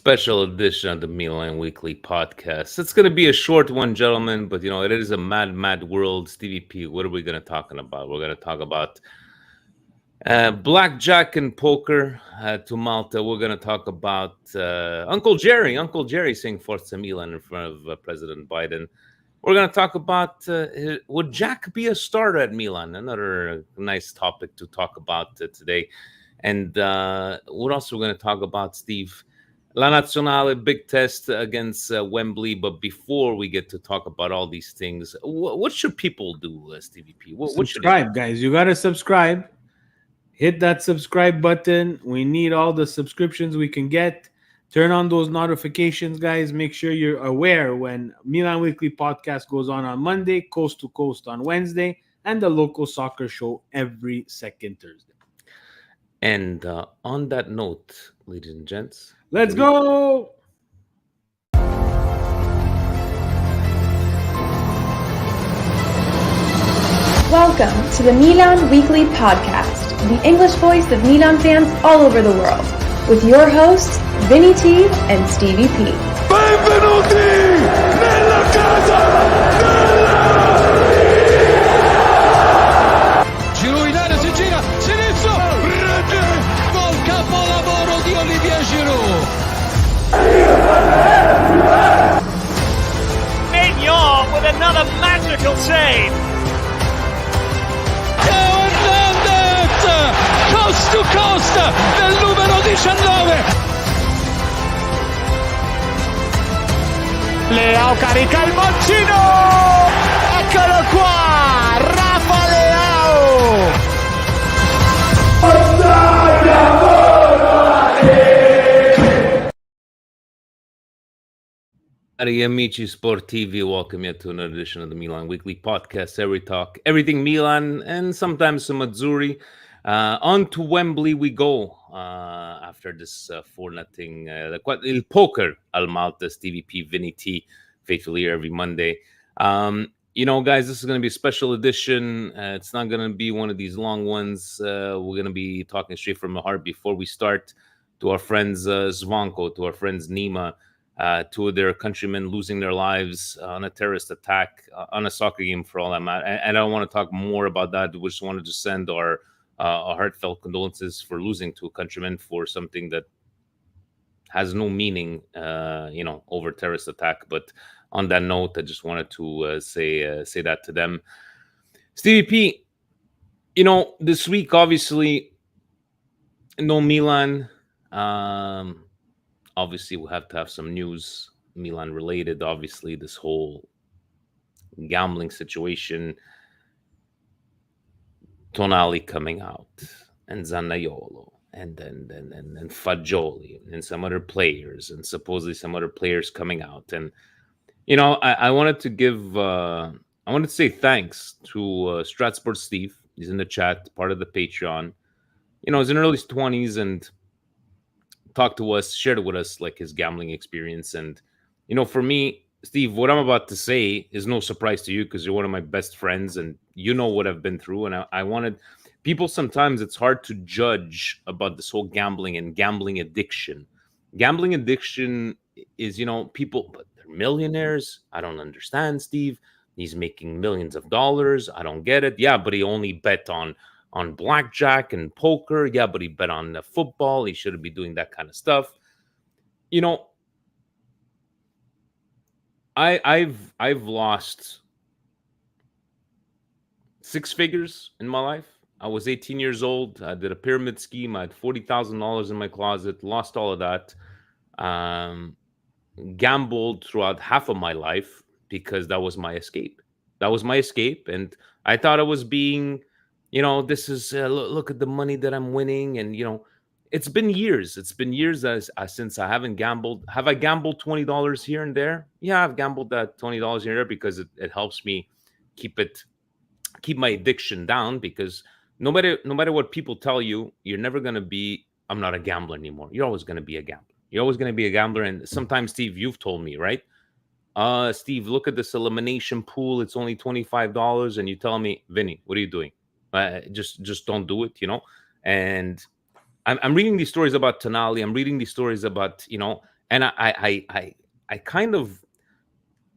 special edition of the Milan Weekly podcast. It's going to be a short one, gentlemen, but it is a mad, mad world. Stevie P, what are we going to talk about? We're going to talk about blackjack and poker to Malta. We're going to talk about Uncle Gerry saying Forza Milan in front of President Biden. We're going to talk about would Jack be a starter at Milan? Another nice topic to talk about today. And what else we're going to talk about, Steve? La Nazionale, big test against Wembley. But before we get to talk about all these things, what should people do, Stevie P? What subscribe, guys. You got to subscribe. Hit that subscribe button. We need all the subscriptions we can get. Turn on those notifications, guys. Make sure you're aware when Milan Weekly Podcast goes on Monday, Coast to Coast on Wednesday, and the local soccer show every second Thursday. And on that note, ladies and gents, let's go! Welcome to the Milan Weekly Podcast, the English voice of Milan fans all over the world, with your hosts, Vinny T and Stevie P. Benvenuti nella casa della Giroud in area, si gira, sinistro, rete, gol capolavoro di Olivier Giroud. Mignon with another magical save. Coast to coast del numero 19. Leao carica il mancino. Eccolo qua, Rafa Leao. Cari amici sportivi, welcome you to another edition of the Milan Weekly Podcast, where we talk everything Milan and sometimes some Azzurri. On to Wembley we go after this 4-0 il poker al Malta. Stevie P, Vinny T, faithfully here every Monday. Guys, this is going to be a special edition. It's not going to be one of these long ones. We're going to be talking straight from the heart before we start. To our friends Zvanko, to our friends Nima, two of their countrymen losing their lives on a terrorist attack on a soccer game, for all that matter. And I don't want to talk more about that. We just wanted to send our heartfelt condolences for losing to a countryman for something that has no meaning, over terrorist attack. But on that note, I just wanted to say that to them. Stevie P, this week, obviously, no Milan. Obviously, we'll have to have some news Milan related. Obviously, this whole gambling situation. Tonali coming out, and Zaniolo, and Fagioli, and some other players, and supposedly some other players coming out. And I wanted to say thanks to Stratsport Steve. He's in the chat, part of the Patreon. He's in early 20s and talked to us, shared with us like his gambling experience. And for me, Steve, what I'm about to say is no surprise to you because you're one of my best friends and you know what I've been through. And I wanted people, sometimes it's hard to judge about this whole gambling and gambling addiction. Gambling addiction is, people, but they're millionaires. I don't understand, Steve. He's making millions of dollars. I don't get it. Yeah, but he only bet on blackjack and poker. Yeah, but he bet on football. He shouldn't be doing that kind of stuff. I've lost 6 figures in my life. I was 18 years old. I did a pyramid scheme. I had $40,000 in my closet. Lost all of that. Gambled throughout half of my life because that was my escape. And I thought I was being, this is look at the money that I'm winning, and it's been years. It's been years since I haven't gambled. Have I gambled $20 here and there? Yeah, I've gambled that $20 here and there because it helps me keep my addiction down. Because no matter what people tell you, you're never going to be, I'm not a gambler anymore. You're always going to be a gambler. You're always going to be a gambler. And sometimes, Steve, you've told me, right? Steve, look at this elimination pool. It's only $25. And you tell me, Vinny, what are you doing? Just don't do it, And I'm reading these stories about Tonali. I'm reading these stories about, And I kind of,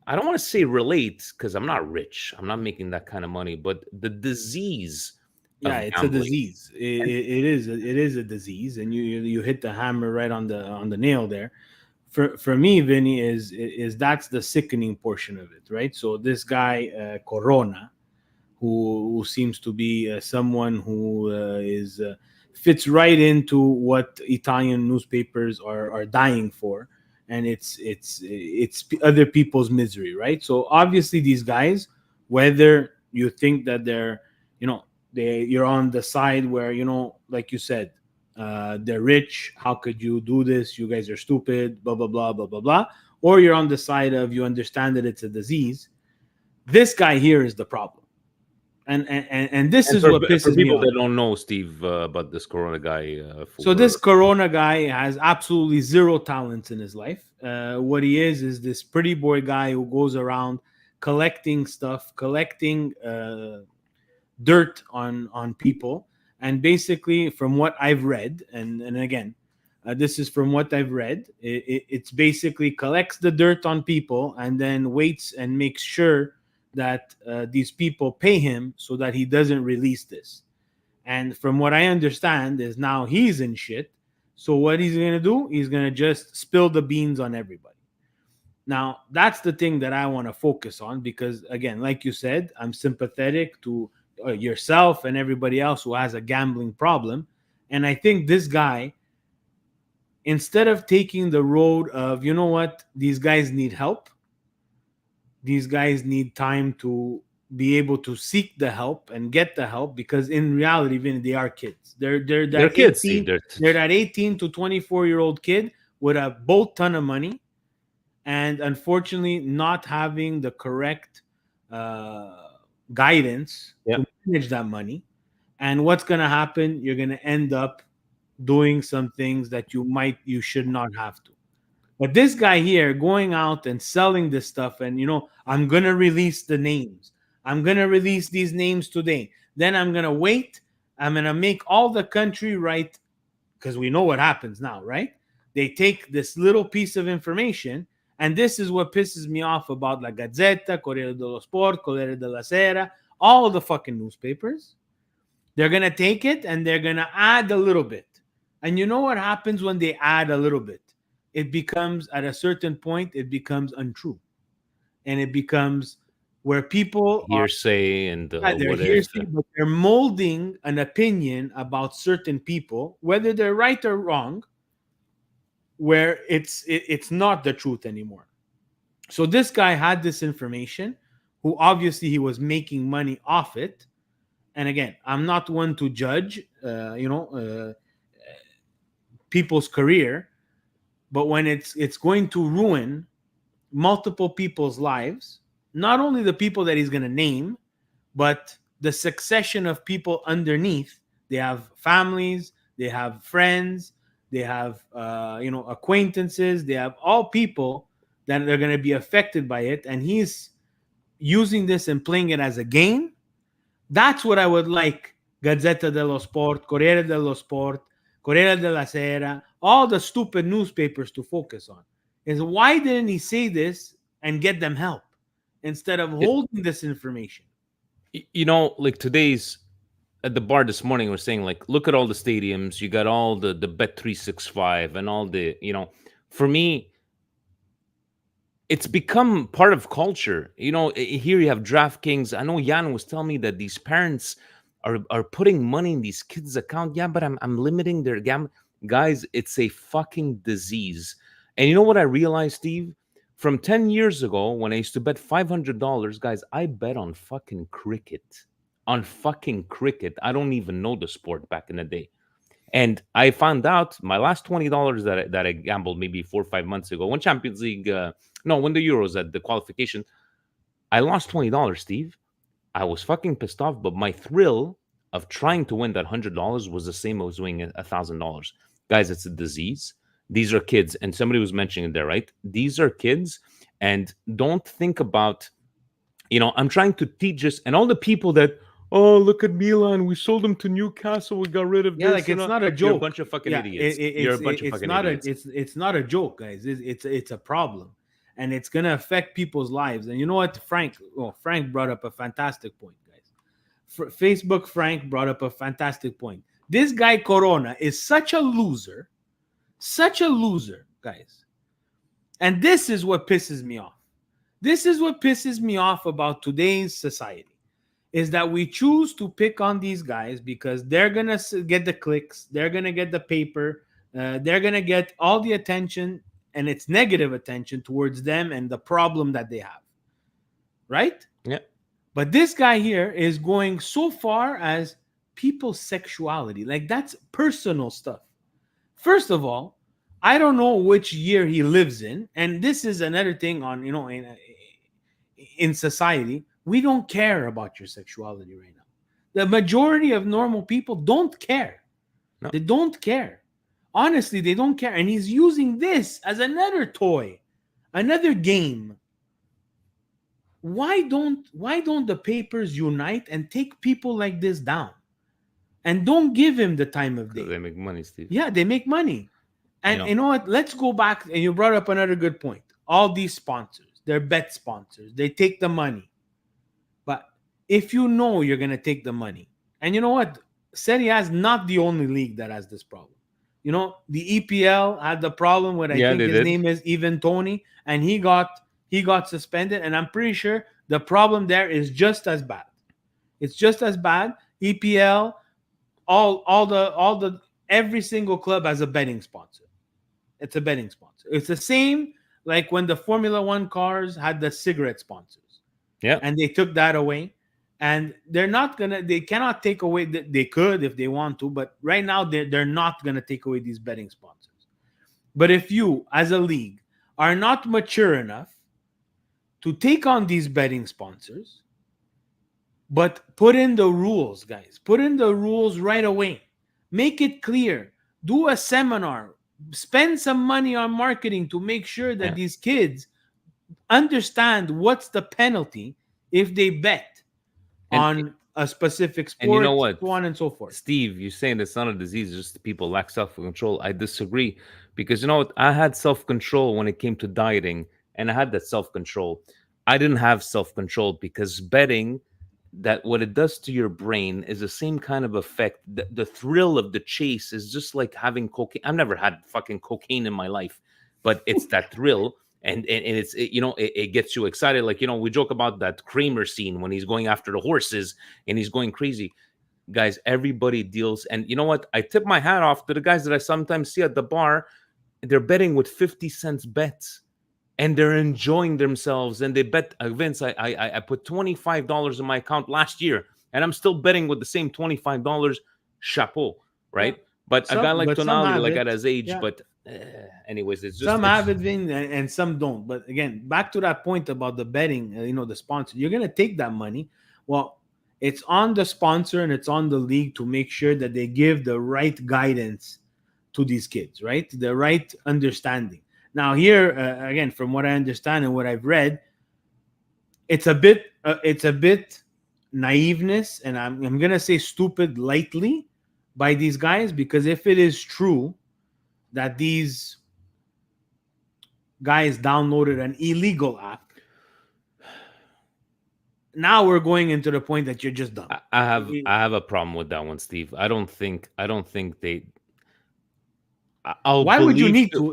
I don't want to say relate because I'm not rich. I'm not making that kind of money, but the disease Yeah, of it's a gambling. disease. It is a disease, and you hit the hammer right on the nail there. For me, Vinny, is that's the sickening portion of it, right? So this guy Corona, who seems to be someone who is fits right into what Italian newspapers are dying for, and it's other people's misery, right? So obviously these guys, whether you think that they're, you know, you're on the side where, you know, like you said, they're rich. How could you do this? You guys are stupid. Blah blah blah blah blah blah. Or you're on the side of you understand that it's a disease. This guy here is the problem. And this And is what for pisses me people off. that don't know, Steve, about this Corona guy, So this Corona guy has absolutely zero talents in his life. What he is this pretty boy guy who goes around collecting stuff, collecting dirt on people, and basically, from what I've read, and again, this is from what I've read, it's basically collects the dirt on people and then waits and makes sure that these people pay him so that he doesn't release this. And from what I understand is now he's in shit. So what he's going to do, he's going to just spill the beans on everybody. Now, that's the thing that I want to focus on because, again, like you said, I'm sympathetic to yourself and everybody else who has a gambling problem. And I think this guy, instead of taking the road of, you know what, these guys need help, these guys need time to be able to seek the help and get the help, because in reality, Vinny, they are kids. They're they're kids, Steve. They're that 18 to 24-year-old kid with a boat ton of money, and unfortunately not having the correct guidance to manage that money. And what's going to happen? You're going to end up doing some things that you should not have to. But this guy here going out and selling this stuff, and, you know, I'm going to release the names. I'm going to release these names today. Then I'm going to wait. I'm going to make all the country right, because we know what happens now, right? They take this little piece of information, and this is what pisses me off about La Gazzetta, Corriere dello Sport, Corriere della Sera, all the fucking newspapers. They're going to take it and they're going to add a little bit. And you know what happens when they add a little bit? It becomes, at a certain point, it becomes untrue. And it becomes where people hearsay and they're hearsay, but they're molding an opinion about certain people, whether they're right or wrong, where it's not the truth anymore. So this guy had this information, who obviously he was making money off it. And again, I'm not one to judge, people's career, but when it's going to ruin multiple people's lives, not only the people that he's going to name, but the succession of people underneath. They have families, they have friends, they have acquaintances, they have all people that are going to be affected by it, and he's using this and playing it as a game. That's what I would like Gazzetta dello Sport, Corriere dello Sport, Corriere della Sera, all the stupid newspapers to focus on. Is why didn't he say this and get them help instead of holding this information? You know, like today's at the bar this morning, we're saying, like, look at all the stadiums. You got all the Bet365 and all the, for me, it's become part of culture. You know, here you have DraftKings. I know Jan was telling me that these parents are putting money in these kids' account. Yeah, but I'm limiting their gambling. Guys, it's a fucking disease. And you know what I realized, Steve? From 10 years ago, when I used to bet $500, guys, I bet on fucking cricket. On fucking cricket. I don't even know the sport back in the day. And I found out my last $20 that I gambled maybe 4 or 5 months ago, when Champions League, when the Euros at the qualification, I lost $20, Steve. I was fucking pissed off, but my thrill of trying to win that $100 was the same as winning $1,000. Guys, it's a disease. These are kids, and somebody was mentioning it there, right? These are kids, and don't think about, I'm trying to teach this, and all the people that, oh, look at Milan. We sold him to Newcastle. We got rid of Yeah, this. like it's not a joke. You're a bunch of fucking Yeah, idiots. You're a bunch of fucking idiots. It's not a joke, guys. It's a problem, and it's gonna affect people's lives. And you know what, Frank brought up a fantastic point, guys. Facebook Frank brought up a fantastic point. This guy Corona is such a loser, guys. And this is what pisses me off. This is what pisses me off about today's society. Is that we choose to pick on these guys because they're going to get the clicks, they're going to get the paper, they're going to get all the attention, and it's negative attention towards them and the problem that they have. Right? Yeah. But this guy here is going so far as people's sexuality. Like, that's personal stuff. First of all, I don't know which year he lives in. And this is another thing on, in society. We don't care about your sexuality right now. The majority of normal people don't care. No. They don't care. Honestly, they don't care. And he's using this as another toy, another game. Why don't the papers unite and take people like this down? And don't give him the time of day. They make money, Steve. Yeah, they make money. And you know what? Let's go back. And you brought up another good point. All these sponsors, they're bet sponsors. They take the money. But if you know you're going to take the money, and you know what? Serie A is not the only league that has this problem. You know, the EPL had the problem with, I think his name is Even Tony, and he got suspended. And I'm pretty sure the problem there is just as bad. It's just as bad. EPL, every single club has a betting sponsor. It's a betting sponsor. It's the same like when the Formula One cars had the cigarette sponsors. Yeah. And they took that away. And they cannot take away, they could if they want to, but right now they're not going to take away these betting sponsors. But if you, as a league, are not mature enough to take on these betting sponsors, but put in the rules, guys. Put in the rules right away. Make it clear. Do a seminar. Spend some money on marketing to make sure that these kids understand what's the penalty if they bet on a specific sport, and you know what? So on and so forth. Steve, you're saying it's not a disease, it's just people lack self-control. I disagree, because you know what? I had self-control when it came to dieting, and I had that self-control. I didn't have self-control because betting, that what it does to your brain is the same kind of effect. The thrill of the chase is just like having cocaine. I've never had fucking cocaine in my life, but it's that thrill. And it's, it gets you excited. Like, we joke about that Kramer scene when he's going after the horses and he's going crazy. Guys, everybody deals. And you know what? I tip my hat off to the guys that I sometimes see at the bar. They're betting with 50 cents bets. And they're enjoying themselves. And they bet, Vince, I put $25 in my account last year. And I'm still betting with the same $25. Chapeau, right? Yeah. But a guy like Tonali, like at his age, but anyways, it's just some have it, Vin, and some don't. But again, back to that point about the betting, the sponsor, you're gonna take that money. Well, it's on the sponsor and it's on the league to make sure that they give the right guidance to these kids, right? The right understanding. Now, here again, from what I understand and what I've read, it's a bit naiveness, and I'm gonna say stupid lightly by these guys, because if it is true that these guys downloaded an illegal app, now we're going into the point that you're just dumb. I have a problem with that one, Steve. I don't think they. Why would you need to?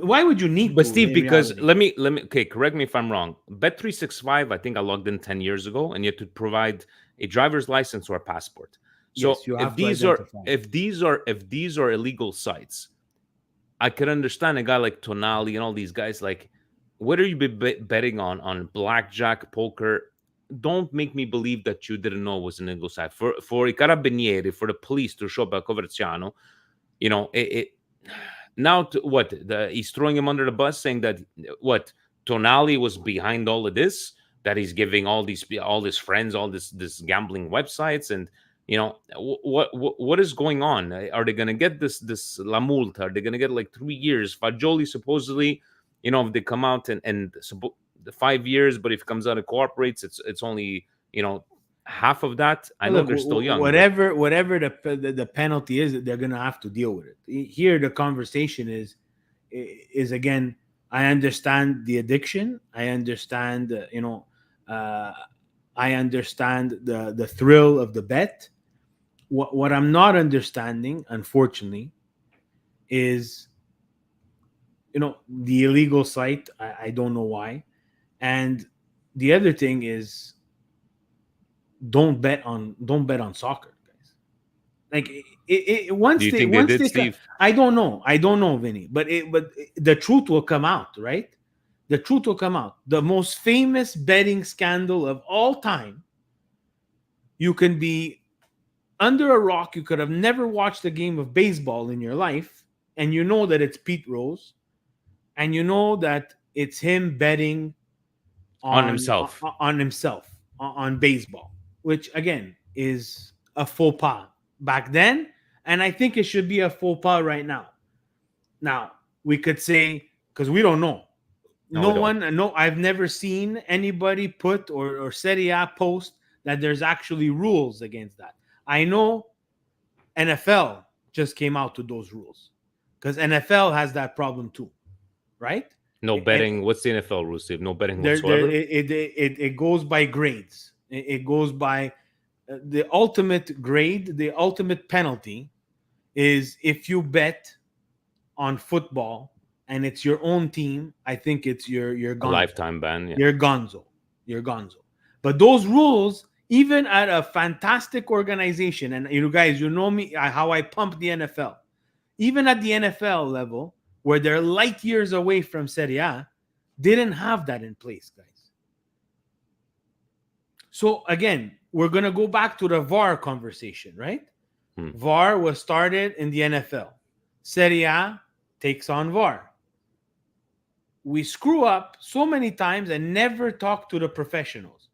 But Steve, because let me. Okay, correct me if I'm wrong. Bet365, I think I logged in 10 years ago, and you have to provide a driver's license or a passport. So yes, if these are illegal sites, I could understand a guy like Tonali and all these guys. Like, whether you be betting on blackjack, poker, don't make me believe that you didn't know it was an illegal site. For I carabinieri, for the police to show up at Coverciano, now he's throwing him under the bus, saying that Tonali was behind all of this, that he's giving all his friends all this gambling websites, and what is going on? Are they going to get this La Multa? Are they going to get like 3 years? Fagioli supposedly, if they come out and the 5 years, but if it comes out and cooperates, it's only half of that, I know Look, they're still young. Whatever the penalty is, they're gonna have to deal with it. Here, the conversation is again. I understand the addiction. I understand, I understand the thrill of the bet. What I'm not understanding, unfortunately, is the illegal site. I don't know why, and the other thing is don't bet on soccer, guys. Like once Do you they think they once did, they Steve? I don't know, Vinny, but the truth will come out, right? The truth will come out. The most famous betting scandal of all time. You can be under a rock. You could have never watched a game of baseball in your life, and you know that it's Pete Rose, and you know that it's him betting On himself. on baseball, which again is a faux pas back then, and I think it should be a faux pas right now. Now we could say, because we don't know. I've never seen anybody put or Serie A post that there's actually rules against that. I know NFL just came out with those rules because NFL has that problem too, right? No betting. What's the NFL rule, Steve? No betting There, whatsoever. it goes by grades. It goes by the ultimate grade. The ultimate penalty is if you bet on football and it's your own team. I think it's your A lifetime ban. Yeah. You're gonzo. But those rules, even at a fantastic organization, and you guys, you know me, how I pump the NFL. Even at the NFL level, where they're light years away from Serie A, didn't have that in place, guys. So again, we're going to go back to the VAR conversation, right? VAR was started in the NFL. Serie A takes on VAR. We screw up so many times and never talk to the professionals.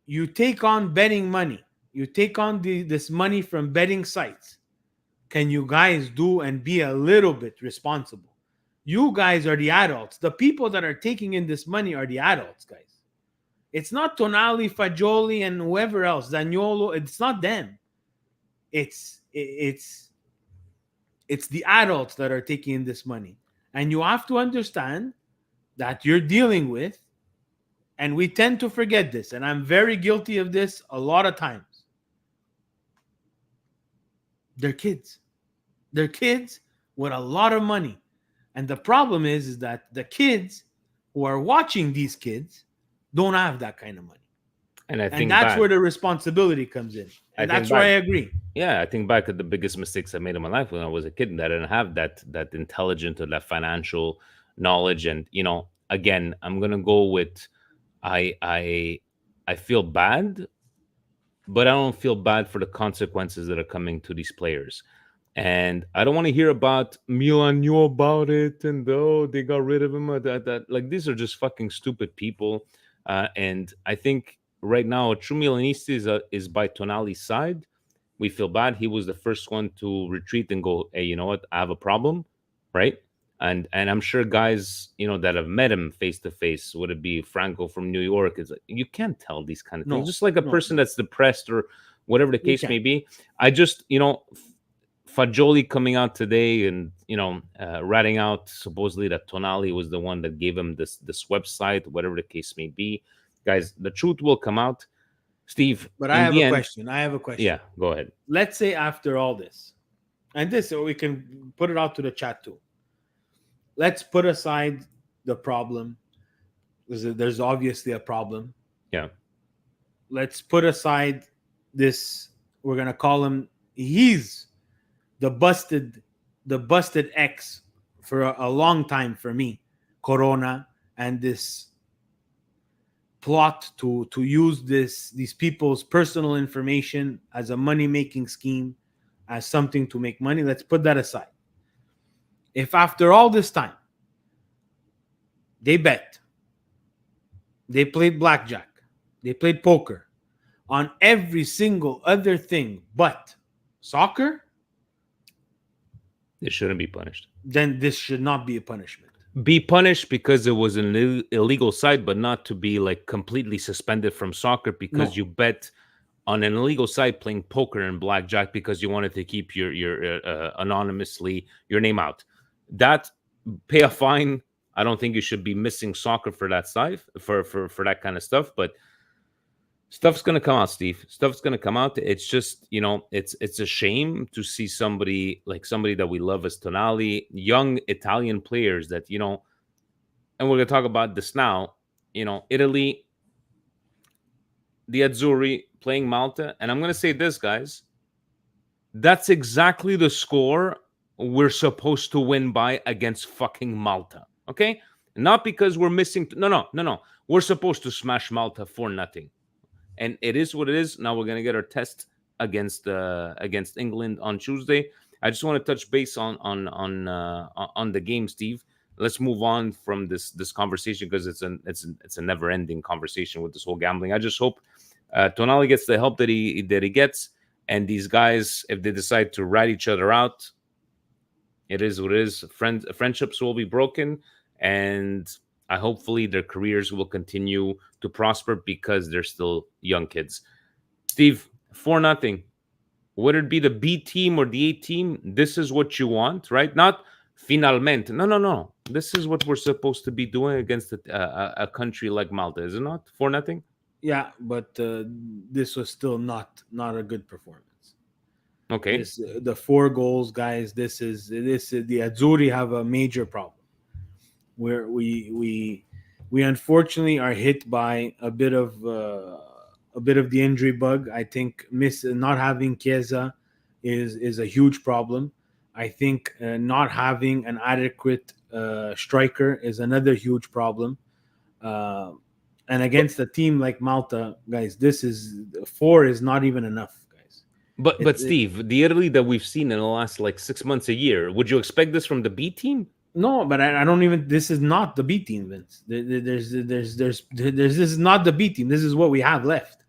You take on betting money. You take on this money from betting sites. Can you guys do and be a little bit responsible? You guys are the adults. The people that are taking in this money are the adults, guys. It's not Tonali, Fagioli, and whoever else, Zaniolo. It's not them. It's the adults that are taking in this money. And you have to understand that you're dealing with, and we tend to forget this, and I'm very guilty of this a lot of times. They're kids. They're kids with a lot of money. And the problem is that the kids who are watching these kids don't have that kind of money. And I think that's where the responsibility comes in. And that's where I agree. Yeah, I think back at the biggest mistakes I made in my life when I was a kid, and I didn't have that intelligent or that financial knowledge. And again, I'm gonna go with I feel bad, but I don't feel bad for the consequences that are coming to these players. And I don't want to hear about Milan knew about it and they got rid of him. That like these are just fucking stupid people. And I think right now a true Milanista is by Tonali's side. We feel bad. He was the first one to retreat and go, hey, you know what? I have a problem, right? And I'm sure guys, that have met him face to face, would it be Franco from New York? Is like, you can't tell these kind of things. Just like a person that's depressed or whatever the case may be. I just, Fagioli coming out today and ratting out supposedly that Tonali was the one that gave him this website, whatever the case may be. Guys, the truth will come out. Steve, but I have a question. Yeah, go ahead. Let's say after all this, and this, we can put it out to the chat too. Let's put aside the problem. There's obviously a problem. Yeah. Let's put aside this. We're gonna call him. He's the busted ex for a long time for me. Corona and this plot to use these people's personal information as a money-making scheme, as something to make money. Let's put that aside. If after all this time they bet, they played blackjack, they played poker on every single other thing but soccer, they shouldn't be punished. Then this should not be a punishment. Be punished because it was an illegal site, but not to be like completely suspended from soccer because No. you bet on an illegal site playing poker and blackjack because you wanted to keep your anonymously your name out. That pay a fine. I don't think you should be missing soccer for that site for that kind of stuff. But stuff's gonna come out, Steve. Stuff's gonna come out. It's just it's a shame to see somebody that we love as Tonali, young Italian players that and we're gonna talk about this now. Italy, the Azzurri playing Malta, and I'm gonna say this, guys. That's exactly the score we're supposed to win by against fucking Malta. Okay, not because we're missing. No. We're supposed to smash Malta for nothing, and it is what it is. Now we're gonna get our test against England on Tuesday. I just want to touch base on the game, Steve. Let's move on from this conversation because it's a never ending conversation with this whole gambling. I just hope Tonali gets the help that he gets, and these guys, if they decide to rat each other out, it is what it is. Friendships will be broken, and hopefully their careers will continue to prosper because they're still young kids. Steve, 4-0. Would it be the B team or the A team? This is what you want, right? Not finalmente. No. This is what we're supposed to be doing against a country like Malta, is it not? 4-0. Yeah, but this was still not a good performance. Okay. The 4 goals, guys. This is the Azzurri have a major problem where we unfortunately are hit by a bit of the injury bug. I think not having Chiesa is a huge problem. I think not having an adequate striker is another huge problem. And against a team like Malta, guys, 4 is not even enough. But Steve, the Italy that we've seen in the last 6 months, a year, would you expect this from the B team? No, but I don't even. This is not the B team, Vince. This is not the B team. This is what we have left.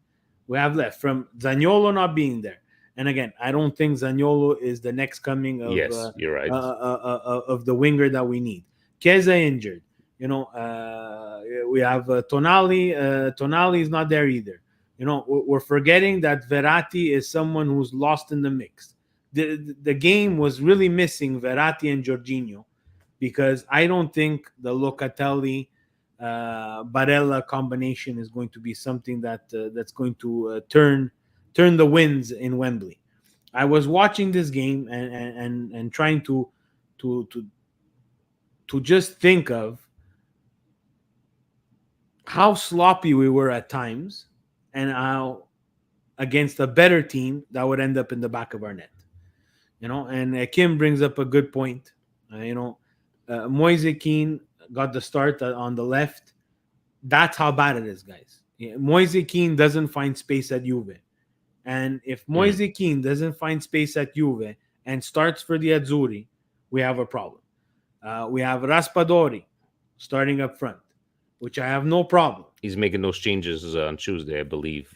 We have left from Zaniolo not being there. And again, I don't think Zaniolo is the next coming of. Yes, you're right. Of the winger that we need. Chiesa injured. We have Tonali. Tonali is not there either. We're forgetting that Verratti is someone who's lost in the mix. The game was really missing Verratti and Jorginho because I don't think the Locatelli Barella combination is going to be something that's going to turn the winds in Wembley. I was watching this game and trying to just think of how sloppy we were at times and how against a better team that would end up in the back of our net. And Kim brings up a good point. Moise Kean got the start on the left. That's how bad it is, guys. Moise Kean doesn't find space at Juve. And if Moise Kean doesn't find space at Juve and starts for the Azzurri, we have a problem. We have Raspadori starting up front, which I have no problem. He's making those changes on Tuesday, I believe.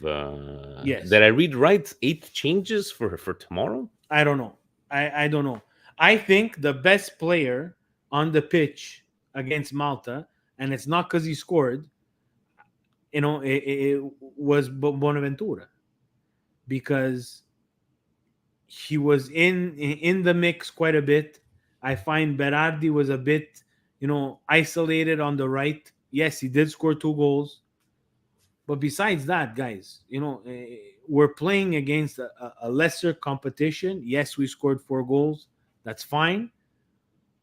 Yes. Did I read right? 8 changes for tomorrow? I don't know. I don't know. I think the best player on the pitch against Malta, and it's not because he scored, it was Bonaventura, because he was in the mix quite a bit. I find Berardi was a bit, isolated on the right. Yes, he did score 2 goals. But besides that, guys, we're playing against a lesser competition. Yes, we scored 4 goals. That's fine.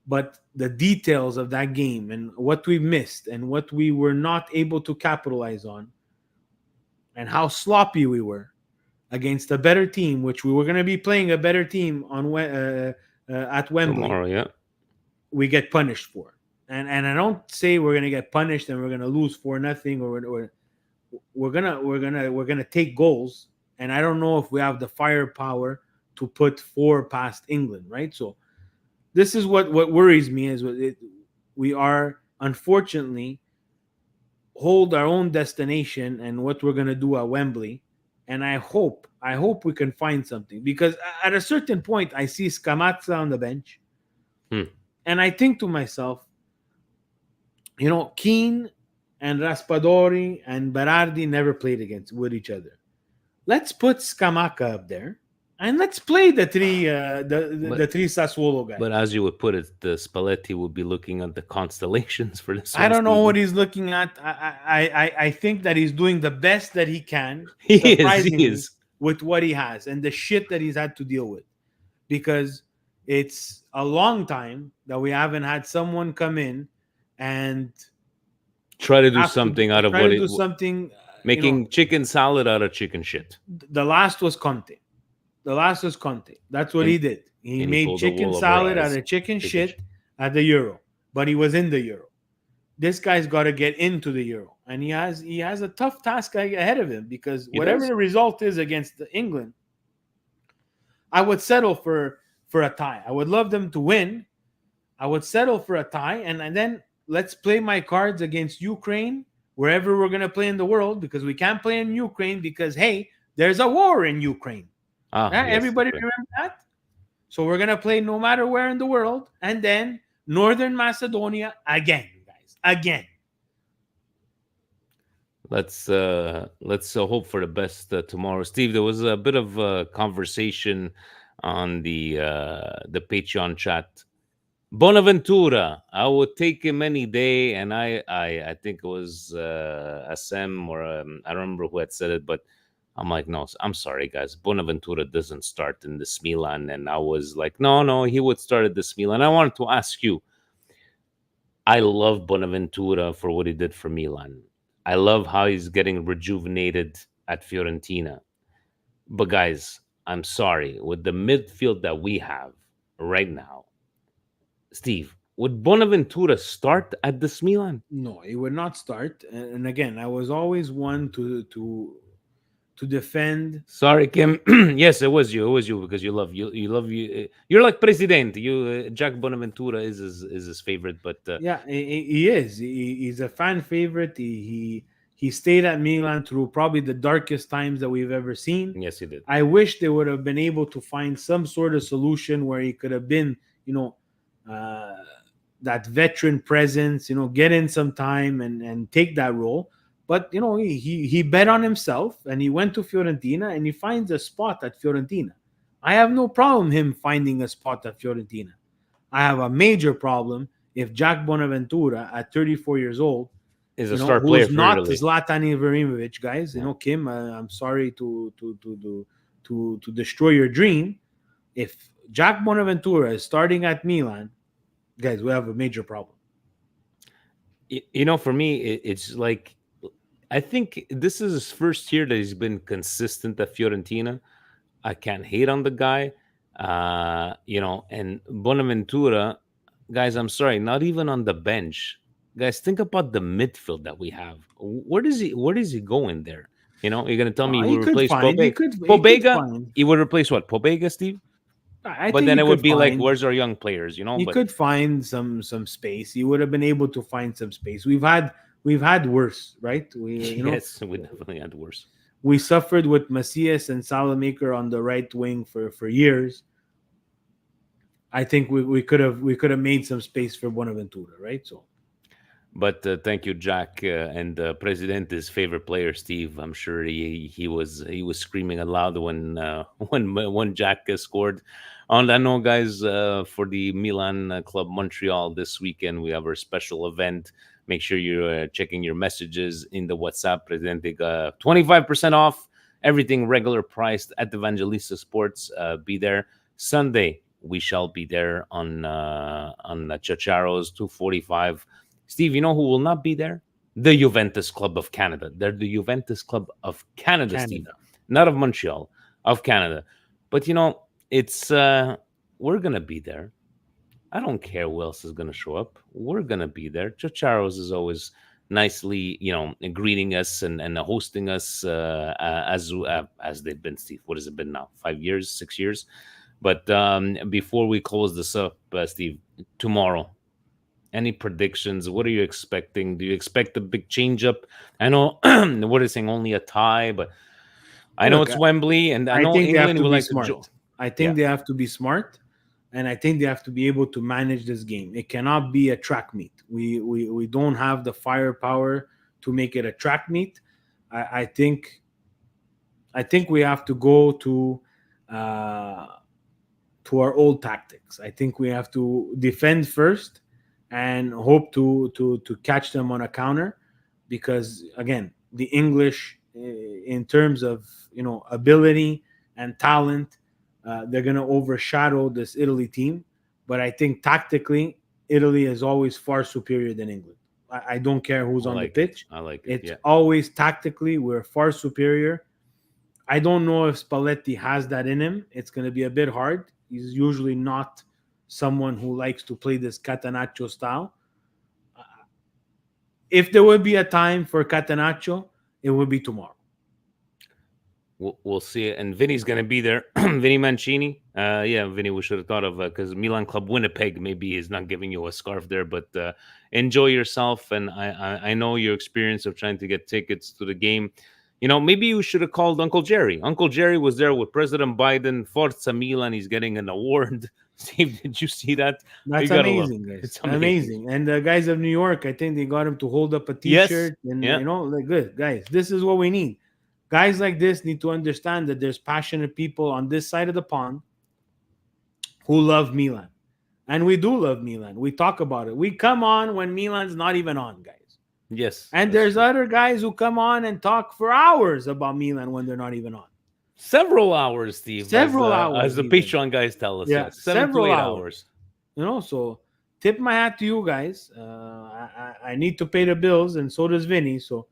But the details of that game and what we missed and what we were not able to capitalize on and how sloppy we were against a better team, which we were going to be playing a better team at Wembley. Tomorrow, yeah. We get punished for. And I don't say we're going to get punished and we're going to lose 4-0 or we're gonna take goals, and I don't know if we have the firepower to put 4 past England, right? So this is what worries me is we are unfortunately hold our own destination and what we're gonna do at Wembley, and I hope we can find something, because at a certain point I see Scamazza on the bench, and I think to myself, Keane and Raspadori and Berardi never played with each other. Let's put Scamacca up there, and let's play the three Sassuolo guys. But as you would put it, the Spalletti would be looking at the constellations for this. I don't know what he's looking at. I think that he's doing the best that he can. He surprisingly, is. with what he has and the shit that he's had to deal with, because it's a long time that we haven't had someone come in and try to do something out of what it something. Making chicken salad out of chicken shit. The last was Conte. That's what he did. He made pulled the chicken wool over salad our out eyes. of chicken shit at the Euro, but he was in the Euro. This guy's got to get into the Euro, and he has a tough task ahead of him, because whatever the result is against England, I would settle for a tie. I would love them to win. I would settle for a tie, and then let's play my cards against Ukraine, wherever we're going to play in the world, because we can't play in Ukraine because, hey, there's a war in Ukraine. Yes, everybody remember that? So we're going to play no matter where in the world, and then Northern Macedonia again, guys. Again. Let's hope for the best tomorrow. Steve, there was a bit of a conversation on the Patreon chat. Bonaventura, I would take him any day, and I think it was SM or I don't remember who had said it, but I'm like, no, I'm sorry, guys. Bonaventura doesn't start in this Milan, and I was like, no, he would start at this Milan. I wanted to ask you. I love Bonaventura for what he did for Milan. I love how he's getting rejuvenated at Fiorentina. But guys, I'm sorry, with the midfield that we have right now, Steve, would Bonaventura start at this Milan? No, he would not start. And again, I was always one to defend. Sorry, Kim. Yes, it was you, because you love. You're like President. Jack Bonaventura is his favorite, but yeah, he is. He's a fan favorite. He stayed at Milan through probably the darkest times that we've ever seen. Yes, he did. I wish they would have been able to find some sort of solution where he could have been, that veteran presence, get in some time and take that role. But, he bet on himself, and he went to Fiorentina, and he finds a spot at Fiorentina. I have no problem him finding a spot at Fiorentina. I have a major problem if Jack Bonaventura, at 34 years old, is a star player, who's not Zlatan Ibrahimovic, guys. Yeah. Kim, I'm sorry to destroy your dream. If Jack Bonaventura is starting at Milan, guys, we have a major problem. For me, it's like, I think this is his first year that he's been consistent at Fiorentina. I can't hate on the guy, and Bonaventura, guys, I'm sorry, not even on the bench. Guys, think about the midfield that we have. Where does he go in there? You're going to tell me he would replace Pobega? He would replace what? Pobega, Steve? But then it would be like, where's our young players? He could find some space. He would have been able to find some space. We've had worse, right? Yes, we definitely had worse. We suffered with Macias and Salamaker on the right wing for years. I think we could have made some space for Bonaventura, right? So, but thank you, Jack, and Presidente's favorite player, Steve. I'm sure he was screaming aloud when Jack scored. On that note, guys, for the Milan Club Montreal this weekend, we have our special event. Make sure you're checking your messages in the WhatsApp. Presidente 25% off everything regular priced at Evangelista Sports. Be there Sunday. We shall be there on Chacharo's 245. Steve, you know who will not be there? The Juventus Club of Canada. They're the Juventus Club of Canada, Steve, not of Montreal, of Canada. But it's we're gonna be there. I don't care who else is going to show up. We're going to be there. Chacharo's is always nicely, greeting us and hosting us as they've been, Steve. What has it been now? 5 years, 6 years? But before we close this up, Steve, tomorrow, any predictions? What are you expecting? Do you expect a big change up? I know what is saying only a tie, but I know it's Wembley, and I know England will like to. I think they have to be smart. And I think they have to be able to manage this game. It cannot be a track meet. We don't have the firepower to make it a track meet. I think we have to go uh, to our old tactics. I think we have to defend first and hope to catch them on a counter, because again, the English, in terms of ability and talent, they're going to overshadow this Italy team. But I think tactically, Italy is always far superior than England. I don't care who's on the pitch. I like it. It's always tactically we're far superior. I don't know if Spalletti has that in him. It's going to be a bit hard. He's usually not someone who likes to play this Catenaccio style. If there would be a time for Catenaccio, it would be tomorrow. We'll see it. And Vinny's going to be there. Vinny Mancini. Vinny, we should have thought of, because Milan Club Winnipeg maybe is not giving you a scarf there, but enjoy yourself. And I know your experience of trying to get tickets to the game. Maybe you should have called Uncle Gerry. Uncle Gerry was there with President Biden. Forza Milan. He's getting an award. Steve, did you see that? That's amazing, guys. It's amazing. And the guys of New York, I think they got him to hold up a T-shirt. Yes. And, good, guys. This is what we need. Guys like this need to understand that there's passionate people on this side of the pond who love Milan. And we do love Milan. We talk about it. We come on when Milan's not even on, guys. Yes. And there's other guys who come on and talk for hours about Milan when they're not even on. Several hours, Steve. Several hours. As the Patreon guys tell us. Yeah, 7 to 8 hours. So tip my hat to you guys. I need to pay the bills, and so does Vinny. So,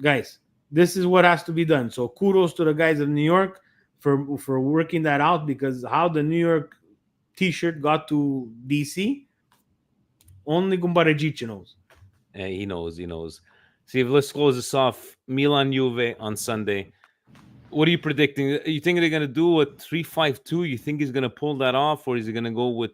guys, this is what has to be done. So kudos to the guys of New York for working that out, because how the New York T-shirt got to DC, only Gumbaregic knows. He knows. See, let's close this off. Milan Juve on Sunday. What are you predicting? You think they're going to do a 3-5-2? You think he's going to pull that off, or is he going to go with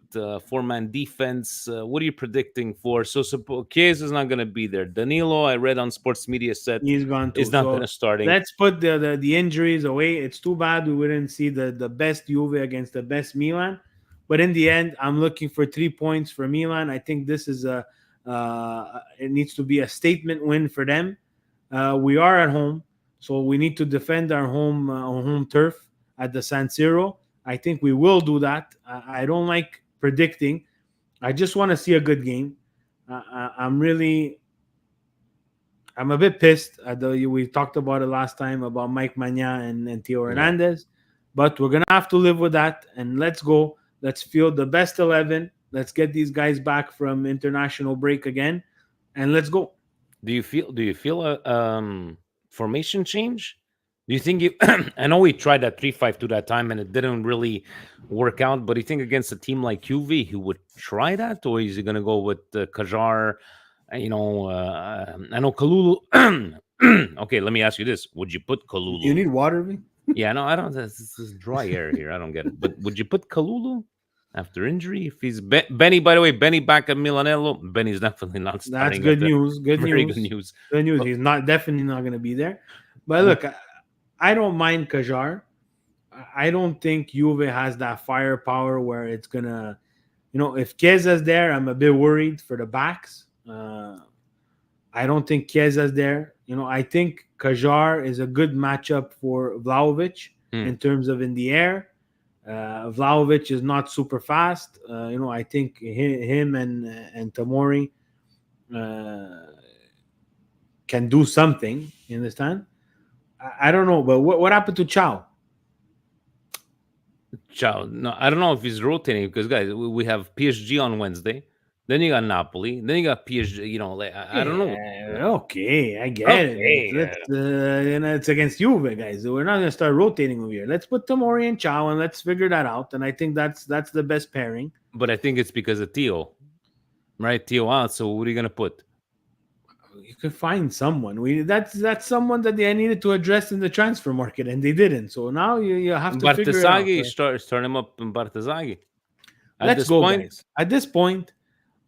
four-man defense? What are you predicting for? So Chiesa is not going to be there. Danilo, I read on sports media, said he's gone too. He's not going to start. Let's put the injuries away. It's too bad we wouldn't see the best Juve against the best Milan. But in the end, I'm looking for 3 points for Milan. I think this is it needs to be a statement win for them. We are at home. So we need to defend our home turf at the San Siro. I think we will do that. I don't like predicting. I just want to see a good game. I'm a bit pissed. We talked about it last time about Mike Magna and Theo Hernandez. But we're going to have to live with that. And let's go. Let's field the best 11. Let's get these guys back from international break again. And let's go. Do you feel a formation change? Do you think I know we tried that 3-5-2 that time and it didn't really work out, but do you think against a team like Juve he would try that, or is he going to go with Kajar? I know Kalulu. Okay, let me ask you this: would you put Kalulu? You need water, V? Yeah, no, I don't. This is dry air here. I don't get it. But would you put Kalulu after injury? If he's Benny, by the way, Benny back at Milanello. Benny's definitely not starting. That's good news. Good news. He's definitely not going to be there. But look, I don't mind Kajar. I don't think Juve has that firepower where it's going to, if Chiesa's there, I'm a bit worried for the backs. I don't think Chiesa's there. I think Kajar is a good matchup for Vlahovic in terms of in the air. Vlahovic is not super fast. I think him and Tomori can do something. You understand? I don't know, but what happened to Chow? No, I don't know if he's rotating because, guys, we have PSG on Wednesday. Then you got Napoli. Then you got PSG. I don't know. Okay, I get it. It's against Juve, guys. We're not going to start rotating over here. Let's put Tomori and Chow and let's figure that out. And I think that's the best pairing. But I think it's because of Theo, right? Theo out. So what are you going to put? You could find someone. That's someone that they needed to address in the transfer market, and they didn't. So now you have to figure it out. Right? Start him up in Bartesaghi. Let's go, guys. At this point,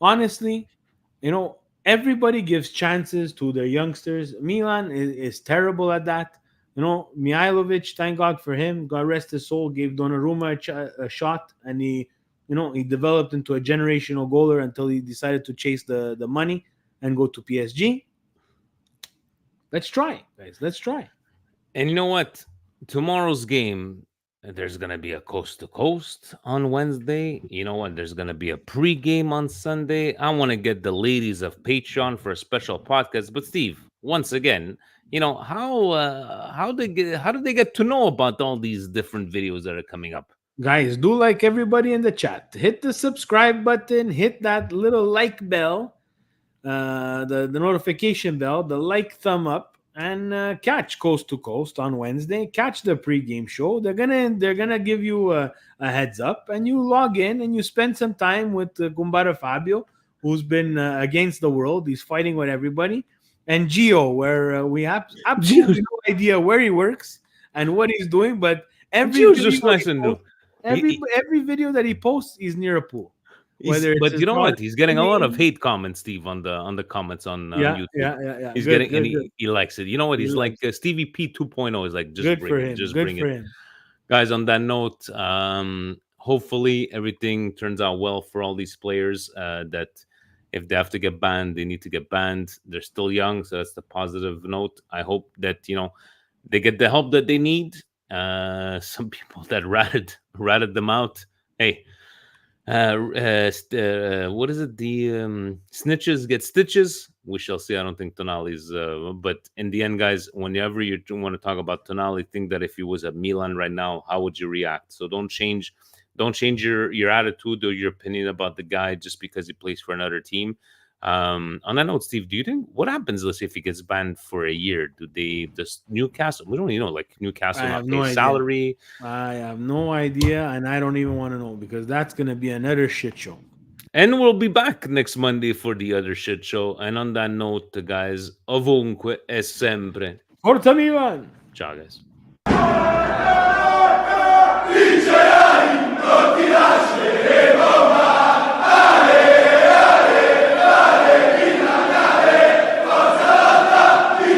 honestly, everybody gives chances to their youngsters. Milan is terrible at that. Mihailovic, thank God for him. God rest his soul, gave Donnarumma a shot, and he he developed into a generational goaler until he decided to chase the money and go to PSG. Let's try, guys. Let's try. And you know what? Tomorrow's game, there's going to be a coast to coast on Wednesday. You know what? There's going to be a pregame on Sunday. I want to get the ladies of Patreon for a special podcast. But Steve, once again, how do they get to know about all these different videos that are coming up? Guys, do like everybody in the chat. Hit the subscribe button. Hit that little like bell, the notification bell, the like thumb up, and catch Coast to Coast on Wednesday. Catch the pregame show. They're gonna give you a heads up, and you log in and you spend some time with Gumbara Fabio, who's been against the world. He's fighting with everybody, and Gio, where we have absolutely no idea where he works and what he's doing, but Gio's just nice and new. Every video that he posts, he's near a pool. But you know what? He's getting a lot of hate comments, Steve, on the comments on YouTube. Yeah. He's good, getting, good. He likes it. You know what? He's like Stevie P 2.0. Is like just bring it. Guys, on that note, hopefully everything turns out well for all these players. That if they have to get banned, they need to get banned. They're still young, so that's the positive note. I hope that they get the help that they need. Some people that ratted them out. Hey, what is it? The snitches get stitches. We shall see. I don't think Tonali's, but in the end, guys, whenever you want to talk about Tonali, think that if he was at Milan right now, how would you react? So don't change your attitude or your opinion about the guy just because he plays for another team. On that note, Steve, do you think what happens, let's say, if he gets banned for a year? Does Newcastle? We don't even know, like Newcastle not pay salary. I have no idea, and I don't even want to know because that's gonna be another shit show. And we'll be back next Monday for the other shit show. And on that note, guys, ovunque e sempre. Forza Milan! Ciao, guys.